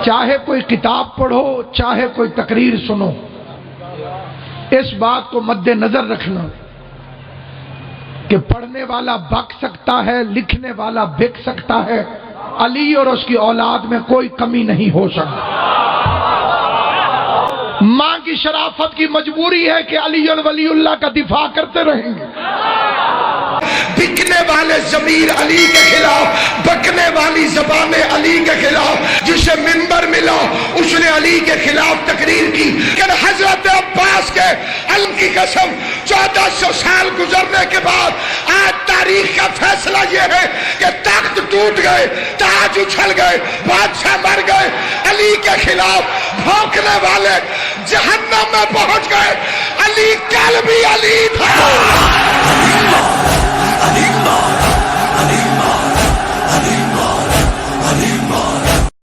चाहे कोई किताब पढ़ो, चाहे कोई तकरीर सुनो, इस बात को मद्देनजर रखना कि पढ़ने वाला बक सकता है, लिखने वाला बिक सकता है, अली और उसकी औलाद में कोई कमी नहीं हो सकती। मां की शराफत की मजबूरी है कि अली और वलीउल्लाह का दिफा करते रहेंगे। बिकने वाले ज़मीर अली के खिलाफ, बकने वाली ज़बानें अली के खिलाफ, जिसे मिंबर मिला उसने अली के खिलाफ तकरीर की। लेकिन हजरत अब्बास के अलम की कसम 1400 साल गुजरने के बाद आज तारीख का फैसला यह है कि तख्त टूट गए, ताज उछल गए, बादशाह मर गए, अली के खिलाफ भौंकने वाले जहन्नम में पहुंच गए। अली कल भी अली था।